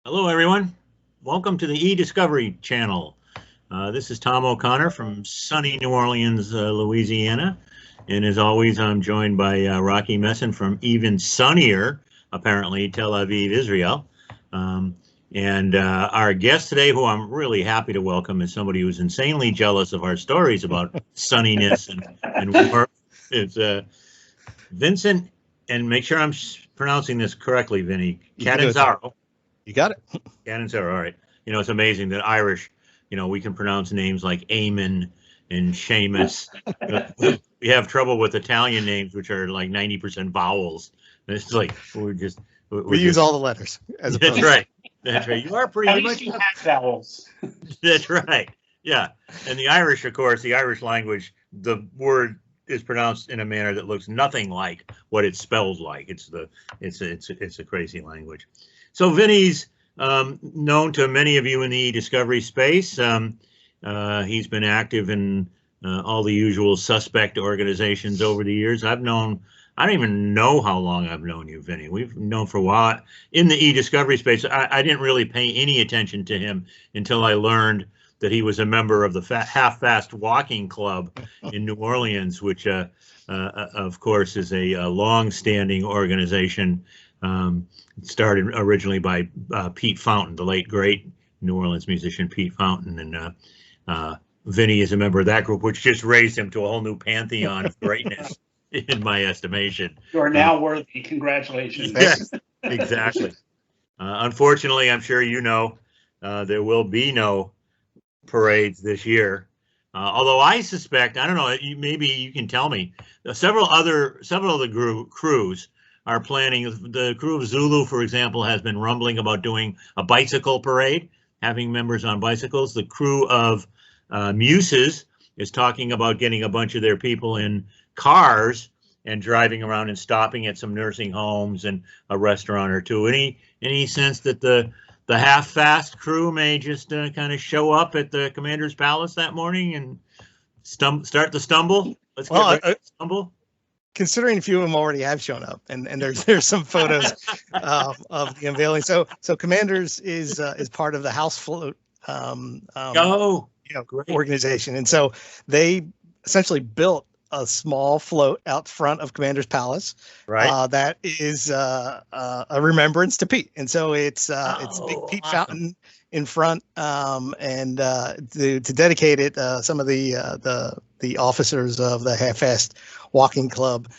Hello, everyone. Welcome to the eDiscovery channel. This is Tom O'Connor from sunny New Orleans, Louisiana. And as always, I'm joined by Rocky Messon from even sunnier, apparently, Tel Aviv, Israel. And our guest today, who I'm really happy to welcome, is somebody who's insanely jealous of our stories about sunniness and warmth. It's Vincent, and make sure I'm pronouncing this correctly, Vinny, Catanzaro. You got it. Catanzaro, all right. You know, it's amazing that Irish, we can pronounce names like Eamon and Seamus. We have trouble with Italian names, which are like 90% vowels. And it's like, we use all the letters. That's right. That's right. You are pretty At least you have vowels. That's right. Yeah. And the Irish, of course, the Irish language, the word is pronounced in a manner that looks nothing like what it spells like. It's a crazy language. So Vinny's known to many of you in the eDiscovery space. He's been active in all the usual suspect organizations over the years. I don't even know how long I've known you, Vinny. We've known for a while. In the eDiscovery space, I didn't really pay any attention to him until I learned that he was a member of the Half-Fast Walking Club in New Orleans, which, of course, is a long-standing organization. Started originally by Pete Fountain, the late great New Orleans musician Pete Fountain, and Vinny is a member of that group, which just raised him to a whole new pantheon of greatness, in my estimation. You are now worthy. Congratulations. Yes, exactly. Unfortunately, I'm sure you know there will be no parades this year. Although I suspect, I don't know, maybe you can tell me, several of the crews are planning. The crew of Zulu, for example, has been rumbling about doing a bicycle parade, having members on bicycles. The crew of Muses is talking about getting a bunch of their people in cars and driving around and stopping at some nursing homes and a restaurant or two. Any sense that the half-fast crew may just kind of show up at the Commander's Palace that morning and start the stumble? Let's get ready to stumble. Considering a few of them already have shown up, and there's some photos of the unveiling. So Commanders is part of the House Float organization, and so they essentially built a small float out front of Commander's Palace, right? That is a remembrance to Pete, and so it's big Pete Fountain in front, and to dedicate it, some of the officers of the Half-Fast Walking Club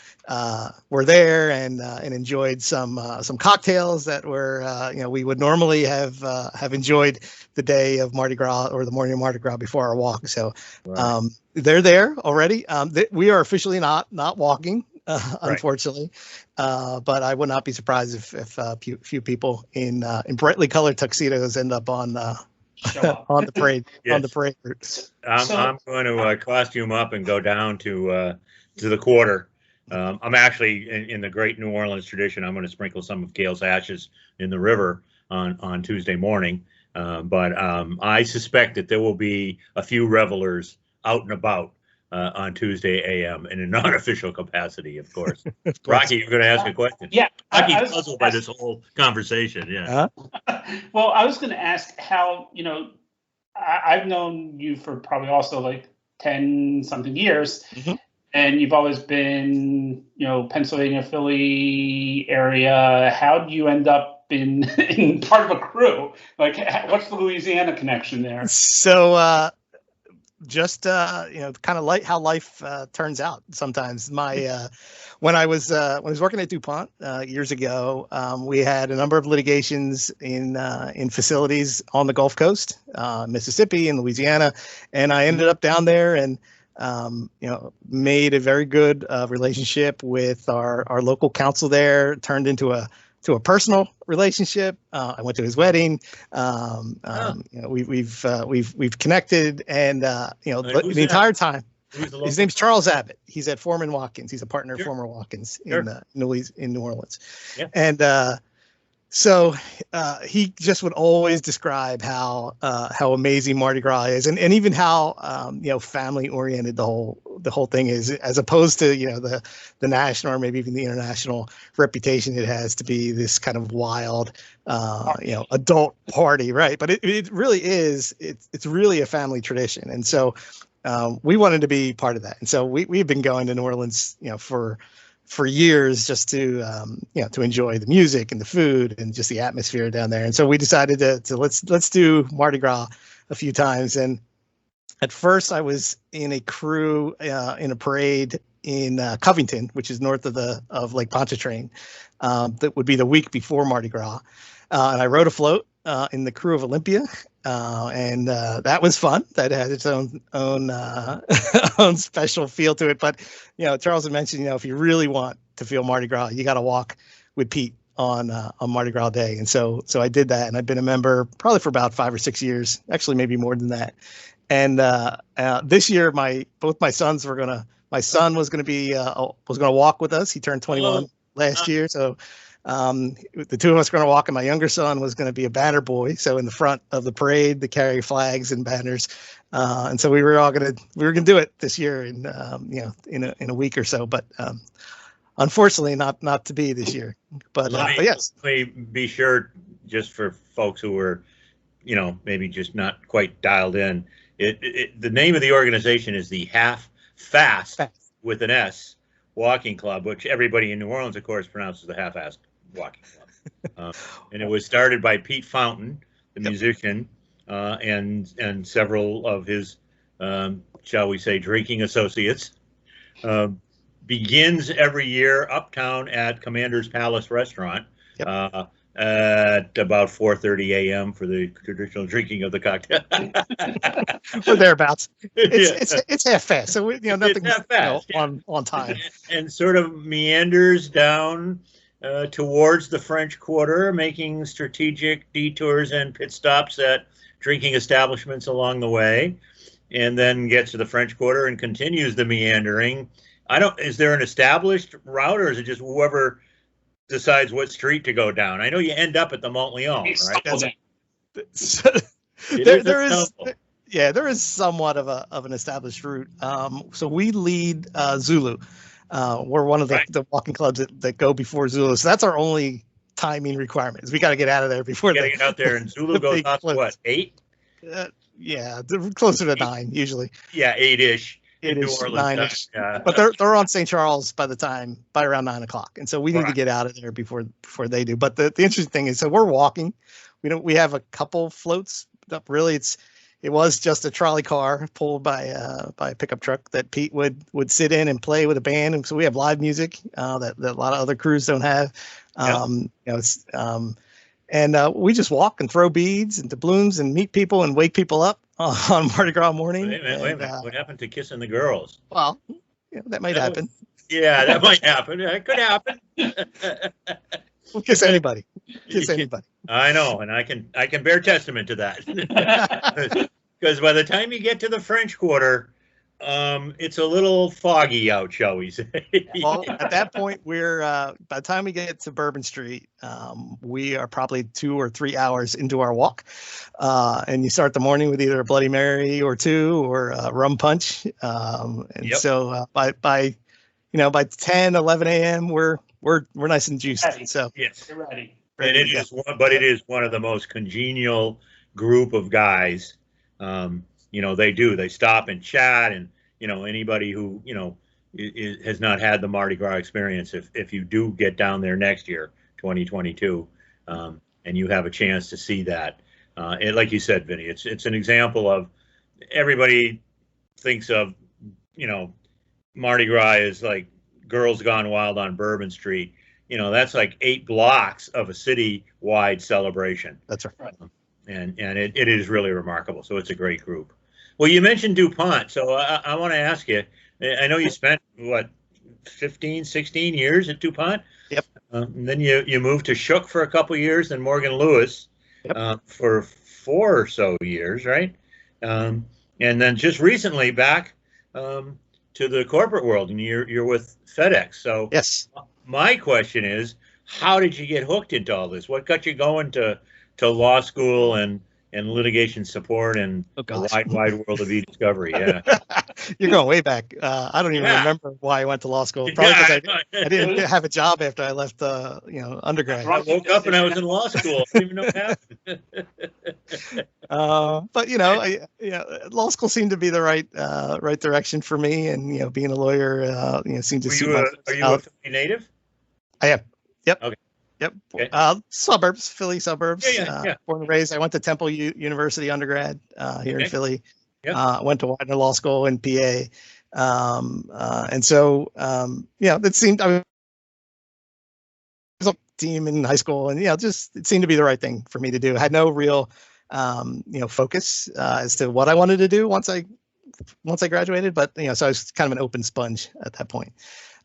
were there and enjoyed some cocktails that were we would normally have enjoyed the day of Mardi Gras or the morning of Mardi Gras before our walk. So they're there already. We are officially not walking, unfortunately, but I would not be surprised if a few people in brightly colored tuxedos end up on on the parade. Yes. On the parade route. I'm going to costume up and go down to the quarter. I'm actually in the great New Orleans tradition. I'm going to sprinkle some of Gail's ashes in the river on Tuesday morning. But I suspect that there will be a few revelers out and about on Tuesday a.m. in a non-official capacity, of course. Rocky, you're going to ask a question. Yeah. Rocky's puzzled by this whole conversation. Yeah. Well, I was going to ask how, I've known you for probably also like 10-something years. Mm-hmm. And you've always been, Pennsylvania, Philly area. How do you end up in part of a crew? Like, what's the Louisiana connection there? So, just kind of like how life turns out sometimes. When I was working at DuPont years ago, we had a number of litigations in facilities on the Gulf Coast, Mississippi and Louisiana, and I ended up down there and made a very good relationship with our local counsel there. Turned into a personal relationship. I went to his wedding. We've connected, and the entire time. His name's Charles Abbott. He's at Foreman Watkins. He's a partner of Foreman Watkins in New Orleans. Yeah. And So he just would always describe how amazing Mardi Gras is, and even how family oriented the whole thing is, as opposed to the national or maybe even the international reputation it has to be this kind of wild adult party, right? But it really is. It's really a family tradition, and so we wanted to be part of that, and so we've been going to New Orleans for years just to to enjoy the music and the food and just the atmosphere down there. And so we decided to let's do Mardi Gras a few times. And at first I was in a crew in a parade in Covington, which is north of Lake Pontchartrain. That would be the week before Mardi Gras. And I rode a float in the crew of Olympia. And that was fun. That had its own own special feel to it. But Charles had mentioned, if you really want to feel Mardi Gras, you got to walk with Pete on Mardi Gras Day. And so I did that, and I've been a member probably for about 5 or 6 years, actually maybe more than that. And this year, both my sons were gonna. My son was gonna walk with us. He turned 21 last year, so. The two of us were going to walk, and my younger son was going to be a banner boy. So in the front of the parade, to carry flags and banners. And so we were going to do it this year in a week or so, but unfortunately not to be this year, but yes. Let me be sure, just for folks who were, maybe just not quite dialed in, the name of the organization is the Half Fast with an S Walking Club, which everybody in New Orleans, of course, pronounces the Half-Assed Walking Club. And it was started by Pete Fountain, the musician, and several of his, shall we say, drinking associates. Begins every year uptown at Commander's Palace Restaurant at about 4:30 a.m. for the traditional drinking of the cocktail. Or thereabouts. It's half fast, so nothing on time. And sort of meanders down towards the French Quarter, making strategic detours and pit stops at drinking establishments along the way, and then gets to the French Quarter and continues the meandering. Is there an established route, or is it just whoever decides what street to go down? I know you end up at the Montleon, right? There is somewhat of an established route. So we lead Zulu. We're one of the walking clubs that go before Zulu. So that's our only timing requirement. Is we got to get out of there before get out there. And Zulu goes off to what, 8? They're closer to 9 usually. Yeah, 8-ish. It is 9-ish. But they're on St. Charles by around 9 o'clock, and so we need to get out of there before they do. But the interesting thing is, so we're walking. We have a couple floats. Really, it was just a trolley car pulled by a pickup truck that Pete would sit in and play with a band, and so we have live music that a lot of other crews don't have. We just walk and throw beads and doubloons and meet people and wake people up on Mardi Gras morning. Wait a minute. What happened to kissing the girls? Well, that might happen. Yeah, that might happen. It could happen. We'll kiss anybody. Kiss anybody. I know, and I can bear testament to that. Because by the time you get to the French Quarter, it's a little foggy out, shall we say? Well, at that point, we're by the time we get to Bourbon Street, we are probably 2 or 3 hours into our walk, and you start the morning with either a Bloody Mary or 2 or a rum punch, so by 10, 11 a.m. we're nice and juiced. Ready. So yes, you're ready. And it is one of the most congenial group of guys. They stop and chat, and anybody who has not had the Mardi Gras experience, if you do get down there next year, 2022, and you have a chance to see that, like you said, Vinny, it's an example of, everybody thinks of Mardi Gras is like Girls Gone Wild on Bourbon Street. That's like 8 blocks of a city-wide celebration. That's right. And it is really remarkable. So it's a great group. Well, you mentioned DuPont, so I want to ask you, I know you spent, 15, 16 years at DuPont? Yep. And then you moved to Shook for a couple years, then Morgan Lewis for 4 or so years, right? And then just recently back to the corporate world, and you're with FedEx. So yes. My question is, how did you get hooked into all this? What got you going to law school and litigation support and the wide world of eDiscovery? Yeah. You're going way back. I don't even remember why I went to law school. Probably because I didn't have a job after I left, undergrad. I woke up and I was in law school. I didn't even know what happened. But law school seemed to be the right direction for me, and being a lawyer, seemed to suit my. Are you a Philly native? I am. Yep. Okay. Yep. Okay. Suburbs, Philly suburbs. Yeah. Born and raised. I went to Temple University undergrad here in Philly. Yep. Went to Widener Law School in PA. And so, it seemed I was a team in high school, and it seemed to be the right thing for me to do. I had no real, focus as to what I wanted to do once I graduated, but so I was kind of an open sponge at that point.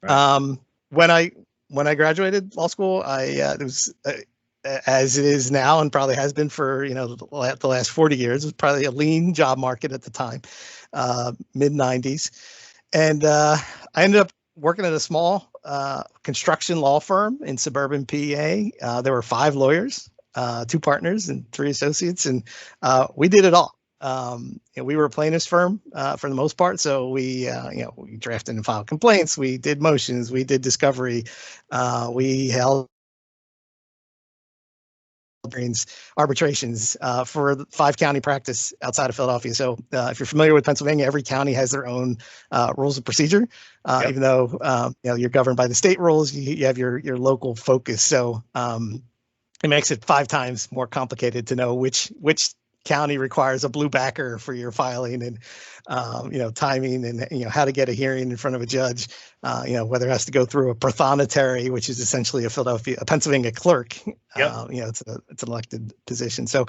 Right. When I graduated law school, it was as it is now and probably has been for the last 40 years. It was probably a lean job market at the time, mid 90s, and I ended up working at a small construction law firm in suburban PA. There were 5 lawyers, 2 partners, and 3 associates, and we did it all. We were a plaintiffs firm for the most part, so we drafted and filed complaints, we did motions, we did discovery, we held arbitrations for the 5-county practice outside of Philadelphia. So if you're familiar with Pennsylvania, every county has their own rules of procedure. Even though you're governed by the state rules, you have your local focus. So it makes it 5 times more complicated to know which county requires a blue backer for your filing, and timing, and how to get a hearing in front of a judge, whether it has to go through a prothonotary, which is essentially a Pennsylvania clerk. It's an elected position. So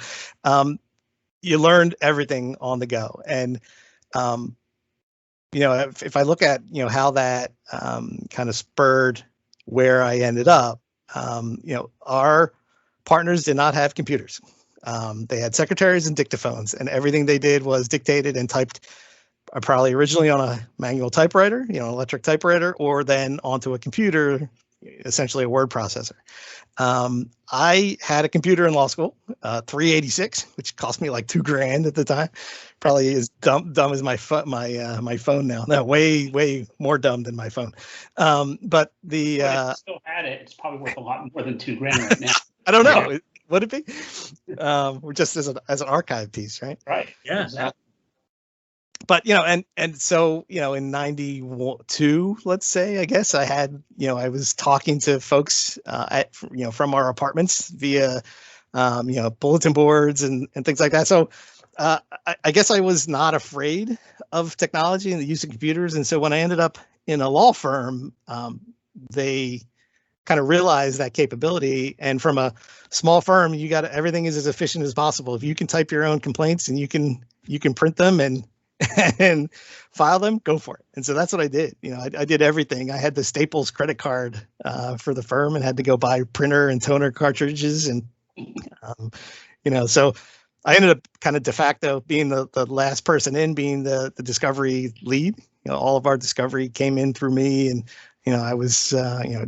you learned everything on the go. And if I look at how that kind of spurred where I ended up, our partners did not have computers. They had secretaries and dictaphones, and everything they did was dictated and typed, probably originally on a manual typewriter, an electric typewriter, or then onto a computer, essentially a word processor. I had a computer in law school, 386, which cost me like $2,000 at the time. Probably as dumb as my phone now. No, way more dumb than my phone. But if you still had it, it's probably worth a lot more than $2,000 right now. I don't know. Would it be? We're just as an archive piece, right? Right. Yeah. Exactly. But and so in 92, let's say, I guess I had I was talking to folks from our apartments via bulletin boards and things like that. So I guess I was not afraid of technology and the use of computers. And so when I ended up in a law firm, they kind of realize that capability. And from a small firm, everything is as efficient as possible. If you can type your own complaints and you can print them and file them, go for it. And so that's what I did. I did everything. I had the Staples credit card for the firm and had to go buy printer and toner cartridges. And, so I ended up kind of de facto being the last person in, being the discovery lead. All of our discovery came in through me, and I was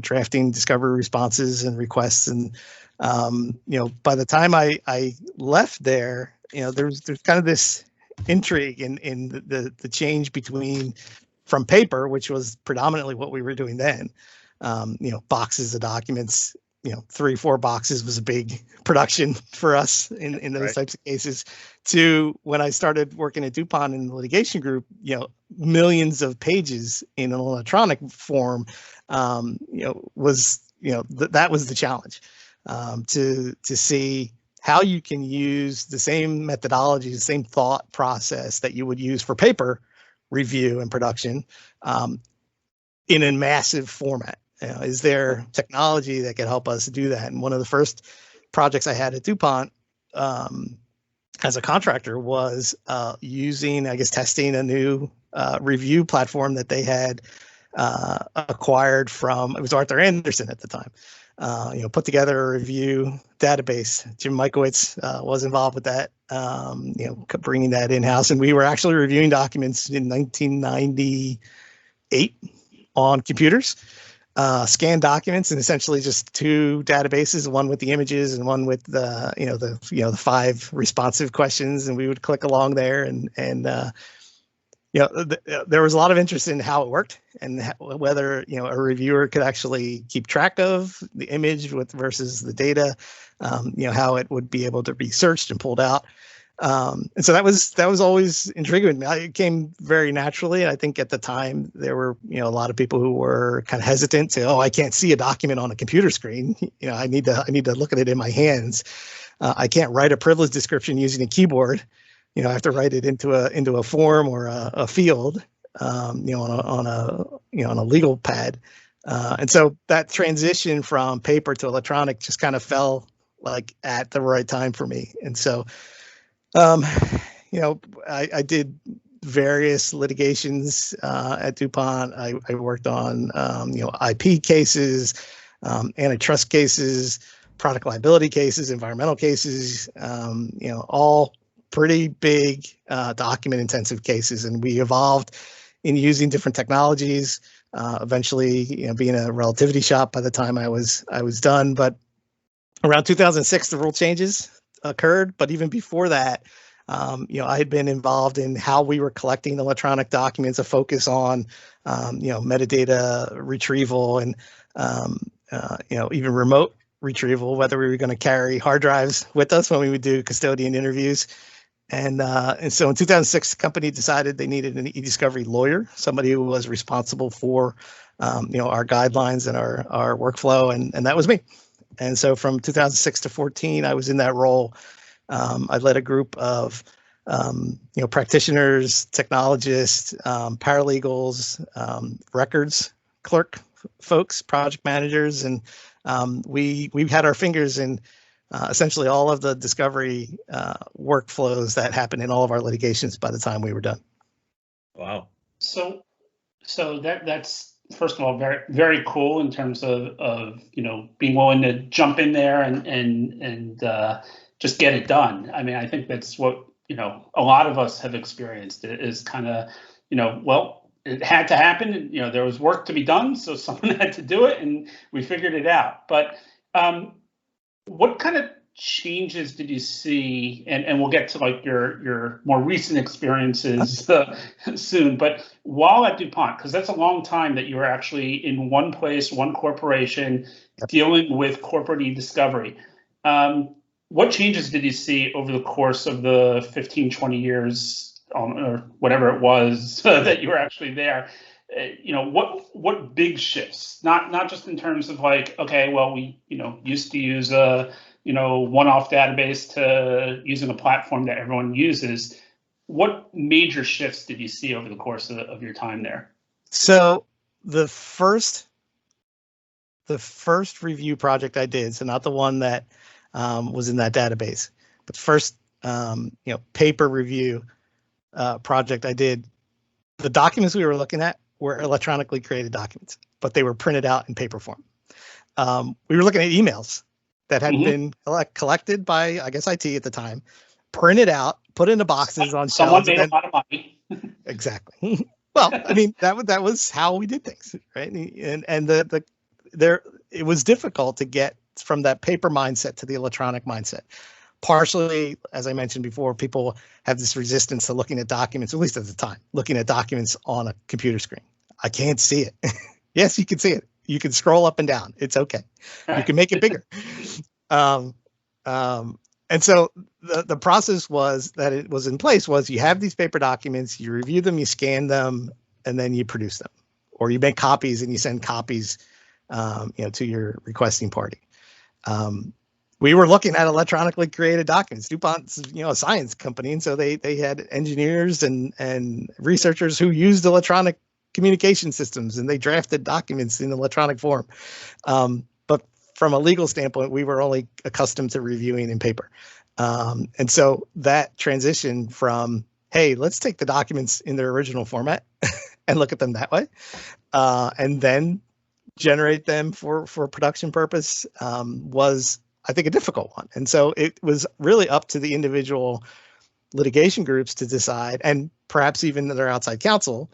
drafting discovery responses and requests. And by the time I left there, there's kind of this intrigue in the change from paper, which was predominantly what we were doing then. Boxes of documents. 3-4 boxes was a big production for us in those types of cases, to when I started working at DuPont in the litigation group, millions of pages in an electronic form, that was the challenge, to see how you can use the same methodology, the same thought process that you would use for paper review and production, in a massive format. Is there technology that could help us do that? And one of the first projects I had at DuPont as a contractor was testing a new review platform that they had acquired from, it was Arthur Andersen at the time. Put together a review database. Jim Mikowitz was involved with that, bringing that in-house. And we were actually reviewing documents in 1998 on computers. scan documents and essentially just two databases, one with the images and one with the, the 5 responsive questions. And we would click along there and there was a lot of interest in how it worked and whether, a reviewer could actually keep track of the image versus the data, how it would be able to be searched and pulled out. And so that was always intriguing me. It came very naturally. I think at the time there were, a lot of people who were kind of hesitant to, I can't see a document on a computer screen. I need to look at it in my hands. I can't write a privilege description using a keyboard. I have to write it into a form or a field, on a legal pad. And so that transition from paper to electronic just kind of fell like at the right time for me. And so, I did various litigations at DuPont. I worked on, IP cases, antitrust cases, product liability cases, environmental cases, all pretty big document intensive cases. And we evolved in using different technologies, eventually, being a relativity shop by the time I was done. But around 2006, the rule changes occurred. But even before that, I had been involved in how we were collecting electronic documents, a focus on, metadata retrieval and, even remote retrieval, whether we were going to carry hard drives with us when we would do custodian interviews. And so in 2006, the company decided they needed an eDiscovery lawyer, somebody who was responsible for, our guidelines and our workflow. And that was me. And so from 2006 to 14, I was in that role. I led a group of, practitioners, technologists, paralegals, records clerk folks, project managers, and we had our fingers in essentially all of the discovery workflows that happened in all of our litigations by the time we were done. Wow. So that's first of all very, very cool in terms of being willing to jump in there and just get it done. I mean, I think that's what a lot of us have experienced. It is kind of well, it had to happen. There was work to be done, so someone had to do it, and we figured it out. But what kind of changes did you see? And we'll get to like your more recent experiences soon. But while at DuPont, because that's a long time that you were actually in one place, one corporation, dealing with corporate eDiscovery. What changes did you see over the course of the 15, 20 years, or whatever it was that you were actually there? What big shifts? Not just in terms of like, okay, well, we used to use a one-off database to using a platform that everyone uses. What major shifts did you see over the course of your time there? So the first review project I did, so not the one that was in that database, but the first paper review project I did, the documents we were looking at were electronically created documents, but they were printed out in paper form. We were looking at emails that had been collected by, I guess, IT at the time, printed out, put into boxes on someone shelves. Made a lot of money. Exactly. Well, I mean, that was how we did things, right? And it was difficult to get from that paper mindset to the electronic mindset. Partially, as I mentioned before, people have this resistance to looking at documents, at least at the time, looking at documents on a computer screen. I can't see it. Yes, you can see it. You can scroll up and down. It's okay. You can make it bigger. And so the process was that it was in place was you have these paper documents, you review them, you scan them, and then you produce them, or you make copies and you send copies, to your requesting party. We were looking at electronically created documents. DuPont's, a science company, and so they had engineers and researchers who used electronic communication systems, and they drafted documents in electronic form. But from a legal standpoint, we were only accustomed to reviewing in paper. And so that transition from, hey, let's take the documents in their original format and look at them that way, and then generate them for production purpose, was, I think, a difficult one. And so it was really up to the individual litigation groups to decide, and perhaps even their outside counsel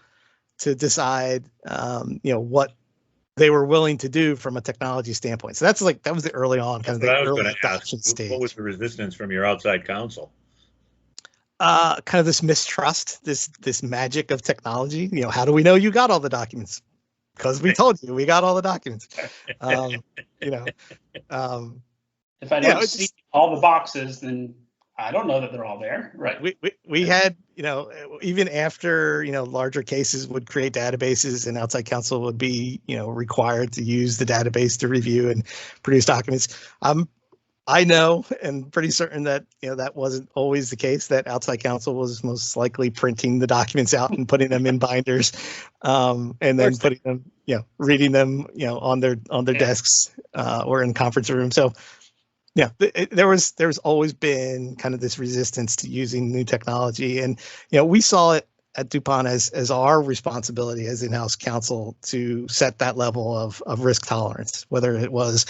to decide, what they were willing to do from a technology standpoint. So that was the early on, kind of the early adoption stage. What was the resistance from your outside counsel? Kind of this mistrust, this magic of technology. How do we know you got all the documents? Because we told you we got all the documents. If I don't see all the boxes, then I don't know that they're all there. Right. We had, even after, larger cases would create databases and outside counsel would be, required to use the database to review and produce documents. I know and pretty certain that, that wasn't always the case, that outside counsel was most likely printing the documents out and putting them in binders, and then putting them, reading them, on their desks, or in conference room. So, there's always been kind of this resistance to using new technology. And, we saw it at DuPont as our responsibility as in-house counsel to set that level of risk tolerance, whether it was,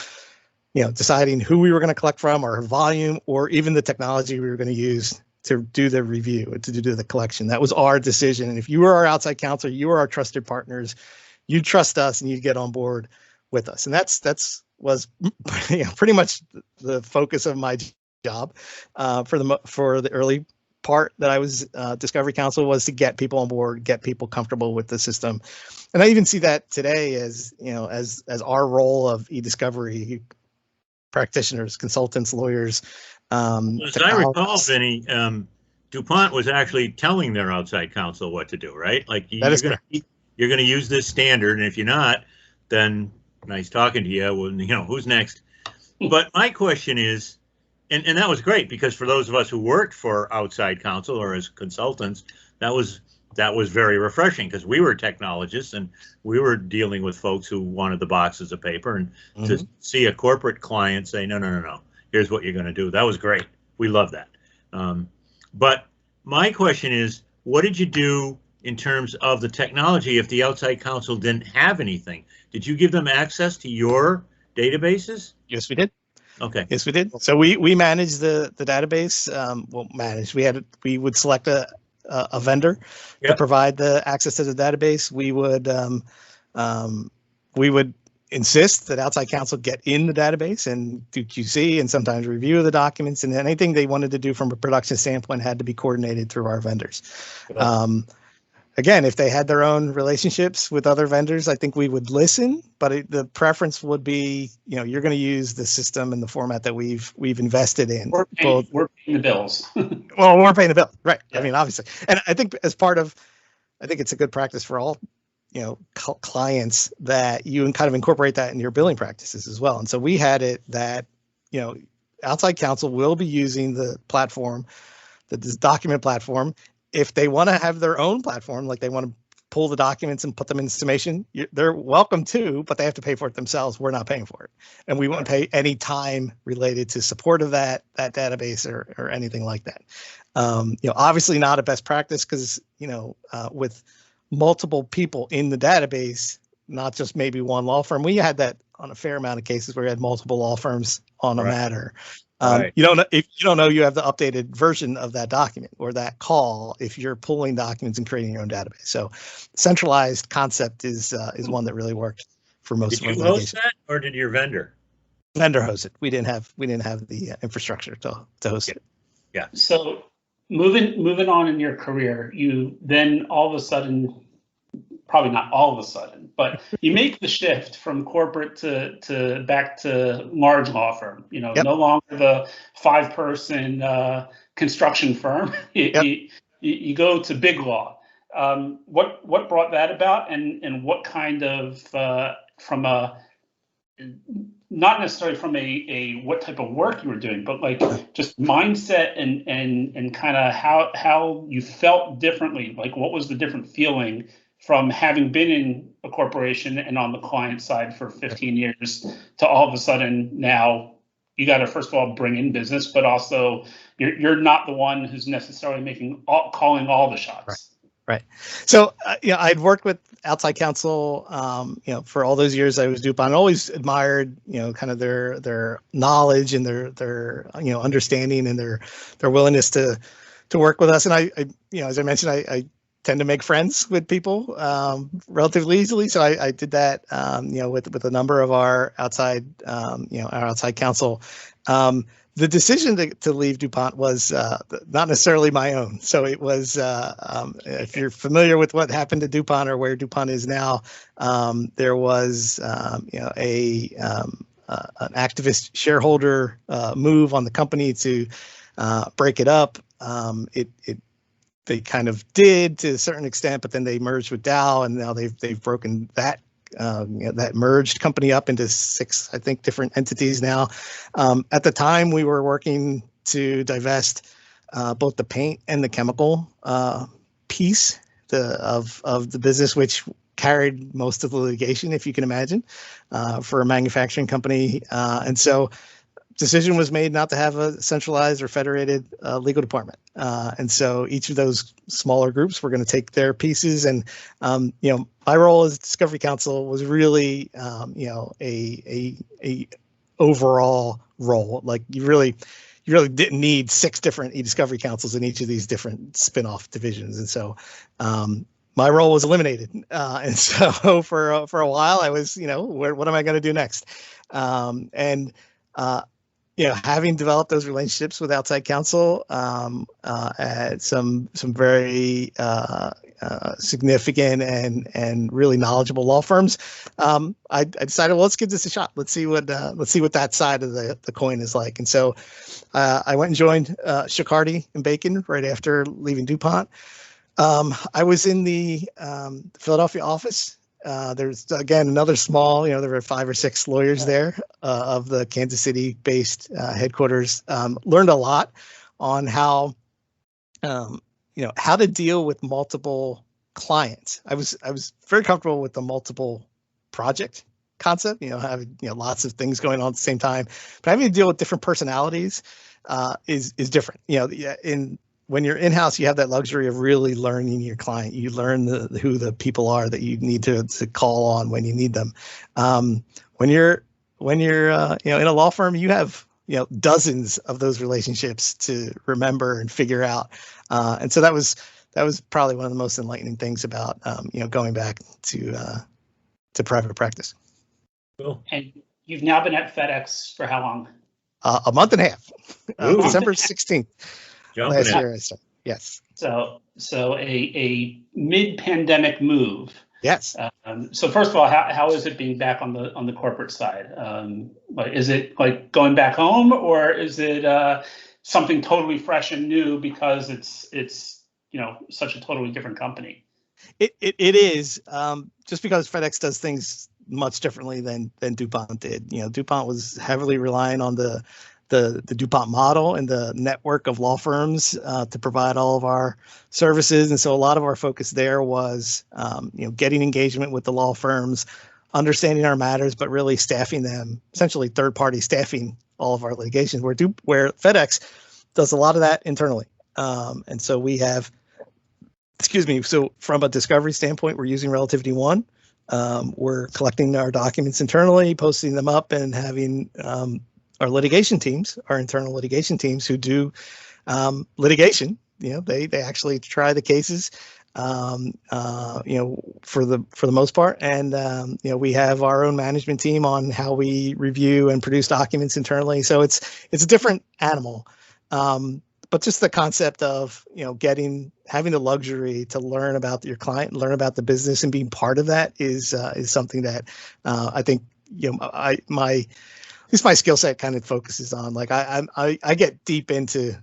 deciding who we were going to collect from, or volume, or even the technology we were going to use to do the review, to do the collection. That was our decision. And if you were our outside counsel, you were our trusted partners, you trust us and you'd get on board with us. And was pretty much the focus of my job for the early part that I was discovery counsel, was to get people on board, get people comfortable with the system. And I even see that today as our role of eDiscovery practitioners, consultants, lawyers. As I recall, Vinny, DuPont was actually telling their outside counsel what to do, right? Like, you're going to use this standard, and if you're not, then nice talking to you. Well, who's next? But my question is, and that was great, because for those of us who worked for outside counsel or as consultants, that was very refreshing, because we were technologists and we were dealing with folks who wanted the boxes of paper, and to see a corporate client say, no, here's what you're going to do. That was great. We love that. But my question is, what did you do in terms of the technology if the outside counsel didn't have anything? Did you give them access to your databases? Yes, we did. Okay. Yes, we did. So we managed the database. We would select a vendor to provide the access to the database. We would insist that outside counsel get in the database and do QC and sometimes review the documents, and anything they wanted to do from a production standpoint had to be coordinated through our vendors. Again, if they had their own relationships with other vendors, I think we would listen, but the preference would be, you're going to use the system and the format that we've invested in. We're paying the bills. Well, we're paying the bill, right? Yeah. I mean, obviously, and I think I think it's a good practice for all, clients, that you kind of incorporate that in your billing practices as well. And so we had it that, outside counsel will be using the platform, this document platform. If they want to have their own platform, like they want to pull the documents and put them in summation, they're welcome to, but they have to pay for it themselves. We're not paying for it. And we won't pay any time related to support of that database or anything like that. Obviously not a best practice, because, with multiple people in the database, not just maybe one law firm. We had that on a fair amount of cases where we had multiple law firms on a matter. Right. You don't know if you don't know you have the updated version of that document or that call if you're pulling documents and creating your own database. So, centralized concept is one that really worked for most. Did you host that, or did your vendor? Vendor host it. We didn't have the infrastructure to host it. Yeah. So moving on in your career, you then all of a sudden, probably not all of a sudden, but you make the shift from corporate to back to large law firm. No longer the 5-person construction firm. You go to big law. What brought that about, and what kind of from a, not necessarily from a what type of work you were doing, but like just mindset and kind of how you felt differently? Like, what was the different feeling from having been in a corporation and on the client side for 15 years to all of a sudden now you got to, first of all, bring in business, but also you're not the one who's necessarily calling all the shots. Right. So, I'd worked with outside counsel, for all those years I was DuPont. I always admired, kind of their knowledge and their understanding and their willingness to work with us. And I as I mentioned, I tend to make friends with people relatively easily. So I did that, with a number of our outside, our outside counsel. The decision to leave DuPont was not necessarily my own. So it was, if you're familiar with what happened to DuPont or where DuPont is now, there was, an activist shareholder move on the company to break it up. They kind of did to a certain extent, but then they merged with Dow, and now they've broken that that merged company up into 6, I think, different entities now. At the time, we were working to divest both the paint and the chemical piece of the business, which carried most of the litigation, if you can imagine, for a manufacturing company. And so decision was made not to have a centralized or federated legal department. And so each of those smaller groups were going to take their pieces. And, my role as discovery counsel was really, a overall role. Like you really didn't need 6 different eDiscovery counsels in each of these different spin-off divisions. And so my role was eliminated. And so for a while I was, what am I going to do next? Having developed those relationships with outside counsel at some very significant and really knowledgeable law firms, I decided, well, let's give this a shot. Let's see what that side of the coin is like. And so I went and joined Shikardi and Bacon right after leaving DuPont. I was in the Philadelphia office. There's, again, another small, there were 5 or 6 lawyers there of the Kansas City-based headquarters. Learned a lot on how to deal with multiple clients. I was very comfortable with the multiple project concept, having lots of things going on at the same time. But having to deal with different personalities is different. When you're in-house, you have that luxury of really learning your client. You learn who the people are that you need to call on when you need them. When you're in a law firm, you have dozens of those relationships to remember and figure out. And so that was probably one of the most enlightening things about going back to private practice. Cool. And you've now been at FedEx for how long? A month and a half. December 16th. Last year I started. Yes. So a mid-pandemic move. Yes. So first of all, how is it being back on the corporate side? Is it like going back home, or is it something totally fresh and new because it's such a totally different company? It is, just because FedEx does things much differently than DuPont did. DuPont was heavily relying on the DuPont model and the network of law firms to provide all of our services. And so a lot of our focus there was, getting engagement with the law firms, understanding our matters, but really staffing them, essentially third-party staffing all of our litigations, where FedEx does a lot of that internally. And so we have, so from a discovery standpoint, we're using Relativity One. We're collecting our documents internally, posting them up, and having our litigation teams, our internal litigation teams who do litigation, they actually try the cases, for the most part. And, we have our own management team on how we review and produce documents internally. So it's a different animal. But just the concept of, having the luxury to learn about your client, learn about the business, and being part of that is something that I think, at least my skill set kind of focuses on. Like I get deep into,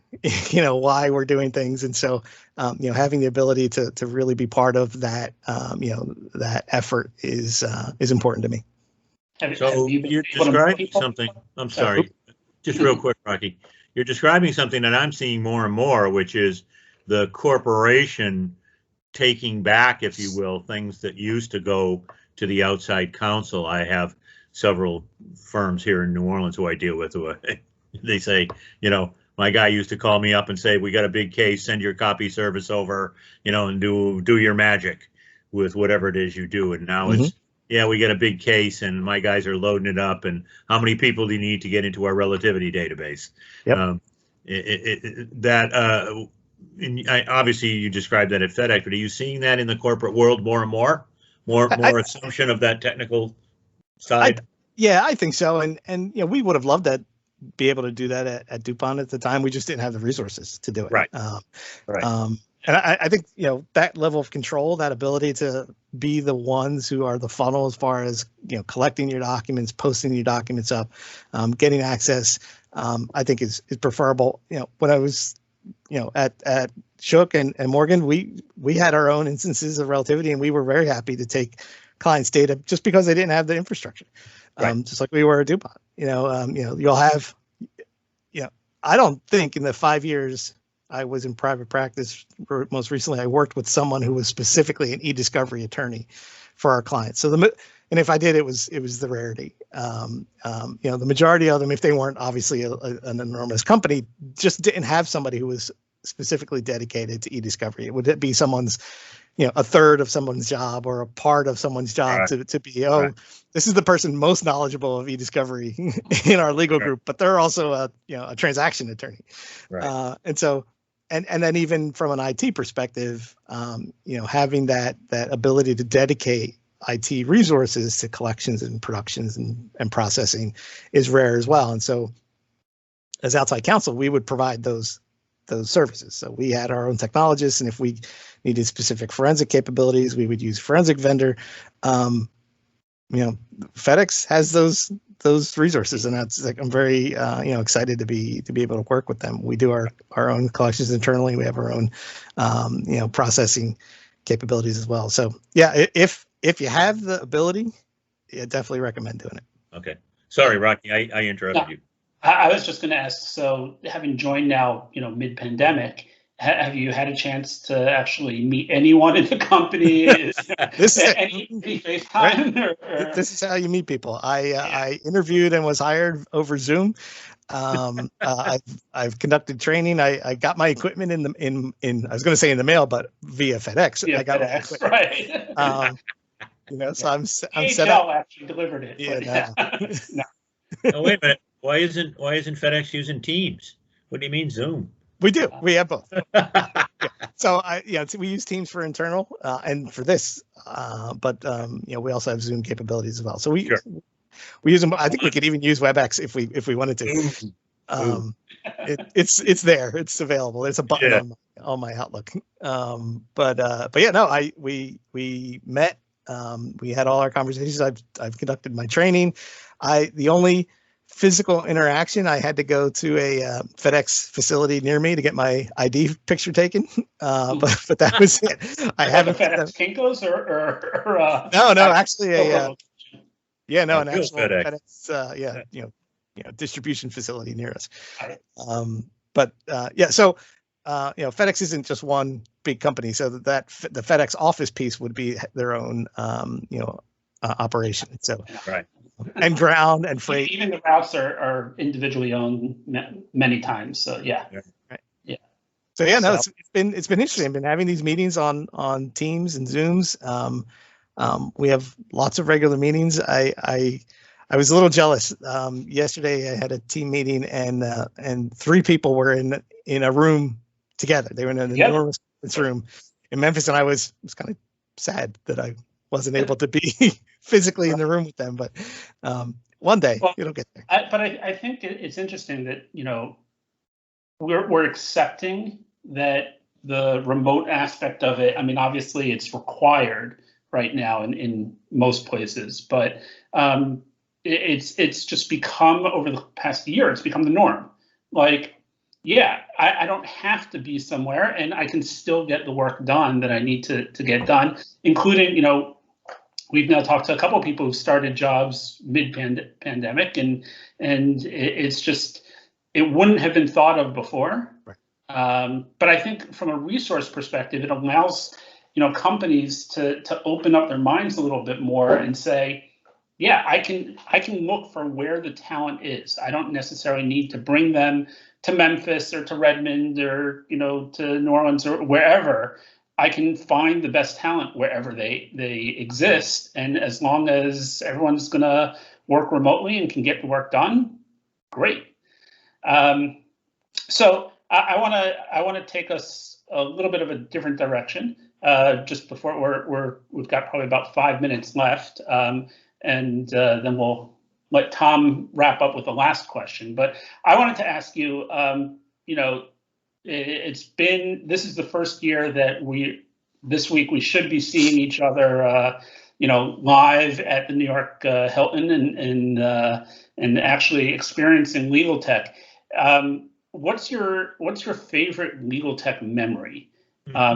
why we're doing things. And so, having the ability to really be part of that, that effort is important to me. So you're describing something, I'm sorry, just real quick, Rocky. You're describing something that I'm seeing more and more, which is the corporation taking back, if you will, things that used to go to the outside counsel. I have several firms here in New Orleans who I deal with, who they say, my guy used to call me up and say, we got a big case, send your copy service over, and do your magic with whatever it is you do. And now it's, we got a big case and my guys are loading it up. And how many people do you need to get into our relativity database? Yep. obviously you described that at FedEx, but are you seeing that in the corporate world more and more? More assumption of that technical side? Yeah, I think so. And we would have loved to be able to do that at DuPont at the time. We just didn't have the resources to do it. Right. And I think, that level of control, that ability to be the ones who are the funnel as far as, collecting your documents, posting your documents up, getting access, I think is preferable. When I was, at Shook and Morgan, we had our own instances of relativity, and we were very happy to take clients' data just because they didn't have the infrastructure, just like we were at DuPont. You'll have, I don't think in the 5 years I was in private practice, most recently, I worked with someone who was specifically an eDiscovery attorney for our clients. So and if I did, it was the rarity. The majority of them, if they weren't obviously an enormous company, just didn't have somebody who was specifically dedicated to eDiscovery. It would be someone's, a third of someone's job or a part of someone's job to be, this is the person most knowledgeable of eDiscovery in our legal group, but they're also a transaction attorney. And so, and then even from an IT perspective, having that ability to dedicate IT resources to collections and productions and processing is rare as well. And so as outside counsel, we would provide those services. So we had our own technologists, and if we needed specific forensic capabilities, we would use a forensic vendor. FedEx has those resources, and that's like, I'm very excited to be able to work with them. We do our own collections internally. We have our own processing capabilities as well. So yeah, if you have the ability, yeah, definitely recommend doing it. Okay, sorry, Rocky, I interrupted you. I was just going to ask. So having joined now, mid-pandemic, have you had a chance to actually meet anyone in the company? This is any FaceTime? Right? This is how you meet people. I interviewed and was hired over Zoom. I've conducted training. I got my equipment in I was going to say in the mail, but via FedEx. Yeah, I got FedEx, right? So I'm set up. up. Actually delivered it. Yeah, no. Oh, wait a minute. Why isn't FedEx using Teams? What do you mean Zoom? We do. We have both. So we use Teams for internal and for this, but we also have Zoom capabilities as well. So we use them. I think we could even use WebEx if we wanted to. It's there. It's available. There's a button on my Outlook. But yeah, no. We met. We had all our conversations. I've conducted my training. The only physical interaction, I had to go to a FedEx facility near me to get my ID picture taken. But that was it. I haven't FedEx Kinko's or no, actually an actual FedEx. Distribution facility near us. So FedEx isn't just one big company, so that the FedEx office piece would be their own operation. So and ground and freight. Even the routes are individually owned many times. So yeah. So yeah, no, it's been interesting. I've been having these meetings on Teams and Zooms. We have lots of regular meetings. I was a little jealous. Yesterday I had a team meeting and 3 people were in a room together. They were in an enormous room in Memphis, and I was kind of sad that I wasn't able to be physically in the room with them. But one day it'll get there. But I think it's interesting that we're accepting that the remote aspect of it. I mean, obviously it's required right now in most places, but it's just become, over the past year, it's become the norm. Like, I don't have to be somewhere, and I can still get the work done that I need to get done, including, we've now talked to a couple of people who started jobs mid-pandemic, and it's just, it wouldn't have been thought of before. Right. But I think from a resource perspective, it allows, companies to open up their minds a little bit more and say, I can look for where the talent is. I don't necessarily need to bring them to Memphis or to Redmond or, to New Orleans or wherever. I can find the best talent wherever they exist. And as long as everyone's going to work remotely and can get the work done, great. So I want to take us a little bit of a different direction. Just before we've got probably about 5 minutes left, and then we'll let Tom wrap up with the last question. But I wanted to ask you, this is the first year that this week we should be seeing each other, live at the New York Hilton and actually experiencing legal tech. What's your favorite legal tech memory?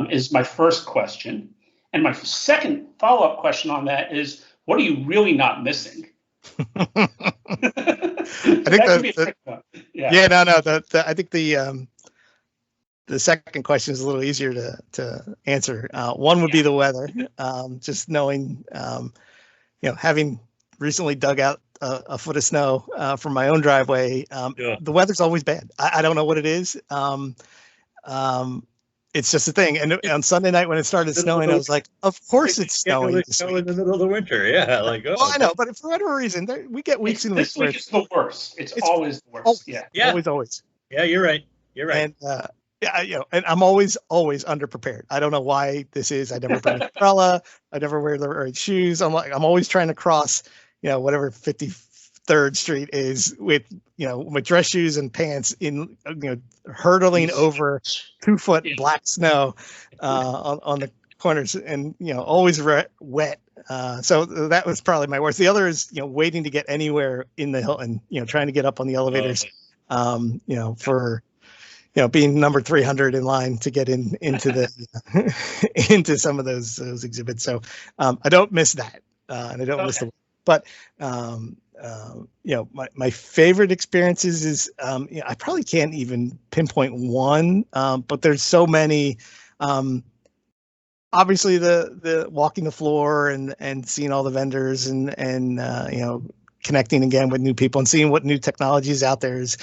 Is my first question. And my second follow-up question on that is, what are you really not missing? I think I think the second question is a little easier to answer. One would be the weather. Just knowing, having recently dug out a foot of snow from my own driveway, the weather's always bad. I don't know what it is. It's just a thing. And on Sunday night when it started snowing, I was like, of course it's snowing. Snow in the middle of the winter. Yeah. Like, oh. Well, I know, but for whatever reason, we get weeks in this week. It's the worst. It's always the worst. Yeah. Always. Yeah, you're right. And, and I'm always underprepared. I don't know why this is. I never bring an umbrella. I never wear the right shoes. I'm always trying to cross, whatever 53rd Street is with dress shoes and pants in, hurtling over 2-foot black snow on the corners and, always wet. So that was probably my worst. The other is, waiting to get anywhere in the Hilton, trying to get up on the elevators, for, being number 300 in line to get into the into some of those exhibits. So I don't miss that, and I don't miss the. But my favorite experiences is I probably can't even pinpoint one, but there's so many. Obviously, the walking the floor and seeing all the vendors and connecting again with new people and seeing what new technology is out there is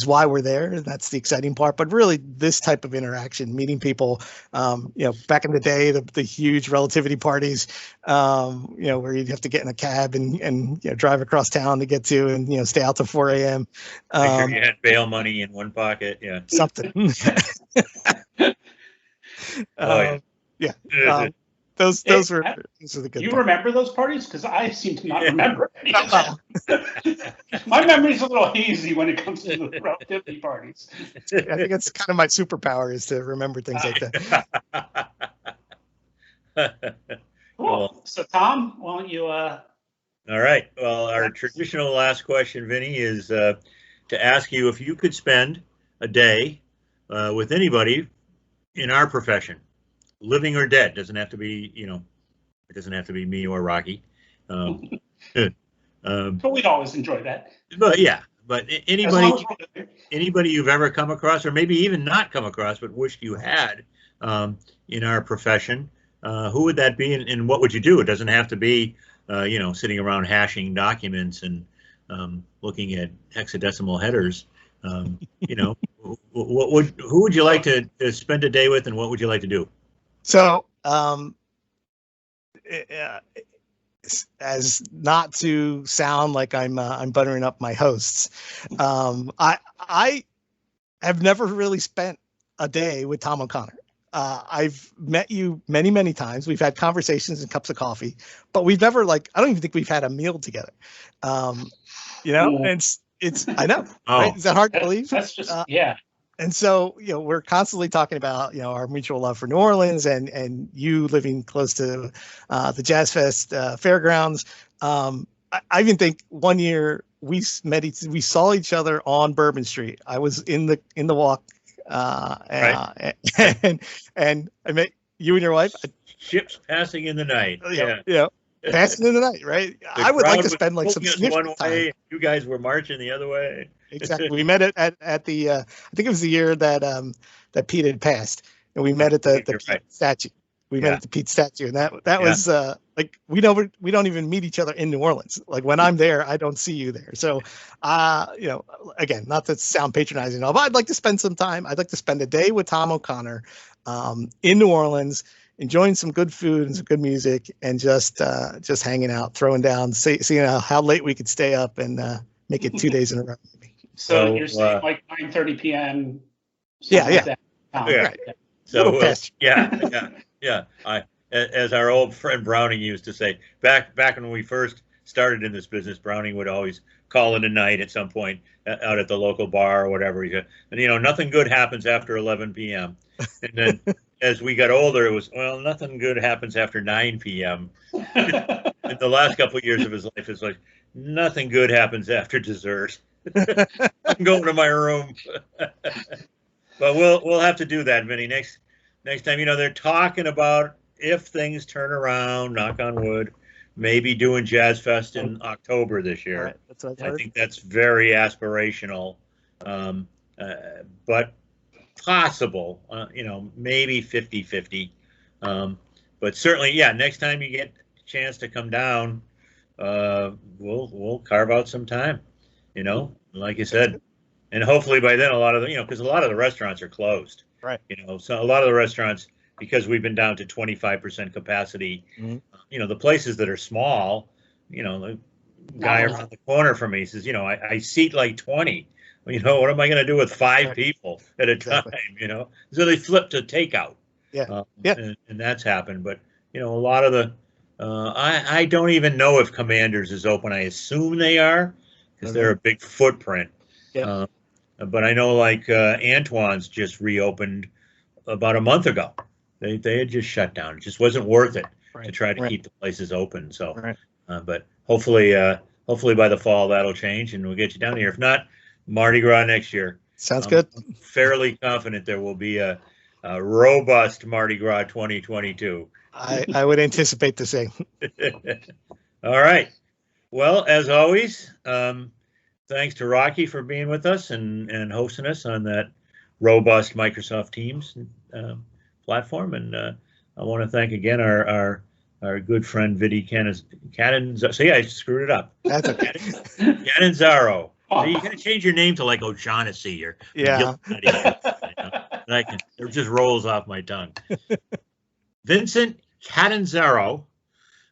why we're there. That's the exciting part. But really, this type of interaction, meeting people, back in the day, the huge relativity parties, where you'd have to get in a cab and drive across town to get to and stay out till 4 a.m. Make sure you had bail money in one pocket. Yeah, something. Those were the good. You remember those parties? Because I seem to not remember any of them. My memory's a little hazy when it comes to the relativity parties. I think it's kind of my superpower is to remember things like that. Cool. So, Tom, why don't you? All right. Well, our traditional last question, Vinny, is to ask you if you could spend a day with anybody in our profession. Living or dead, doesn't have to be, it doesn't have to be me or Rocky. But we'd always enjoy that. But anybody you've ever come across, or maybe even not come across, but wished you had in our profession, who would that be, and what would you do? It doesn't have to be, sitting around hashing documents and looking at hexadecimal headers. Who would you like to spend a day with, and what would you like to do? So, as not to sound like I'm buttering up my hosts, I have never really spent a day with Tom O'Connor. I've met you many, many times. We've had conversations and cups of coffee, but we've never I don't even think we've had a meal together. And it's I know. Oh. Right? Is that hard to believe? That's just yeah. And so, we're constantly talking about, our mutual love for New Orleans and you living close to the Jazz Fest fairgrounds. I even think one year we saw each other on Bourbon Street. I was in the walk right. and I met you and your wife. Ships passing in the night. Yeah. Passing in the night, right? I would like to spend some significant time. You guys were marching the other way. Exactly. We met at the I think it was the year that Pete had passed, and we met at the Pete statue. We met at the Pete statue, and that was we don't even meet each other in New Orleans. Like when I'm there, I don't see you there. So, again, not to sound patronizing at all, but I'd like to spend some time. I'd like to spend a day with Tom O'Connor in New Orleans, enjoying some good food and some good music, and just hanging out, throwing down, seeing how late we could stay up and make it 2 days in a row. So you're saying like 9:30 p.m. Yeah, like yeah. that. Yeah. Right. So Little past. yeah. As our old friend Browning used to say, back when we first started in this business, Browning would always call it a night at some point out at the local bar or whatever. And nothing good happens after 11 p.m. And then as we got older, it was, well, nothing good happens after 9 p.m. In the last couple of years of his life, it's like nothing good happens after dessert. I'm going to my room. But we'll have to do that, Vinny. Next time, they're talking about if things turn around, knock on wood, maybe doing Jazz Fest in October this year. Right. That's what I've heard. I think that's very aspirational, but possible. Maybe 50-50. But certainly, yeah. Next time you get a chance to come down, we'll carve out some time. Like you said. And hopefully by then, a lot of because a lot of the restaurants are closed. Right. So a lot of the restaurants, because we've been down to 25% capacity, the places that are small, the guy around the corner from me says, I seat like 20. What am I going to do with 5 people at a time? So they flip to takeout. Yeah. And that's happened. But, a lot of the, I don't even know if Commanders is open. I assume they are because they're a big footprint. Yeah. But I know Antoine's just reopened about a month ago. They had just shut down. It just wasn't worth it to try to keep the places open. So, but hopefully by the fall that'll change and we'll get you down here. If not, Mardi Gras next year. Sounds good. Fairly confident there will be a robust Mardi Gras 2022. I would anticipate the same. All right. Well, as always, thanks to Rachi for being with us and hosting us on that robust Microsoft Teams platform. And I want to thank again our good friend Vincent Catanzaro. So yeah, I screwed it up. That's okay. Catanzaro. So you got to change your name to like O'Shaughnessy or it just rolls off my tongue. Vincent Catanzaro,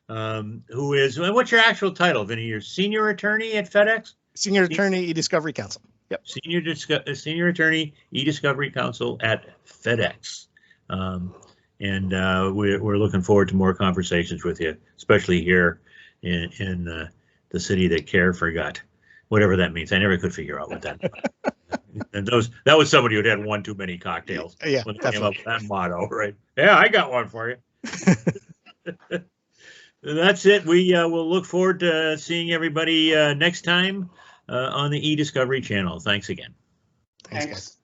who is, what's your actual title, Vinny? You're senior attorney at FedEx? Senior attorney, eDiscovery counsel. Yep. Senior attorney, eDiscovery counsel at FedEx. And we're looking forward to more conversations with you, especially here in the city that care forgot, whatever that means. I never could figure out what that meant. And that was somebody who'd had one too many cocktails. Yeah, when they came up with that motto, right? Yeah, I got one for you. That's it. We will look forward to seeing everybody next time on the eDiscovery channel. Thanks again. Thanks.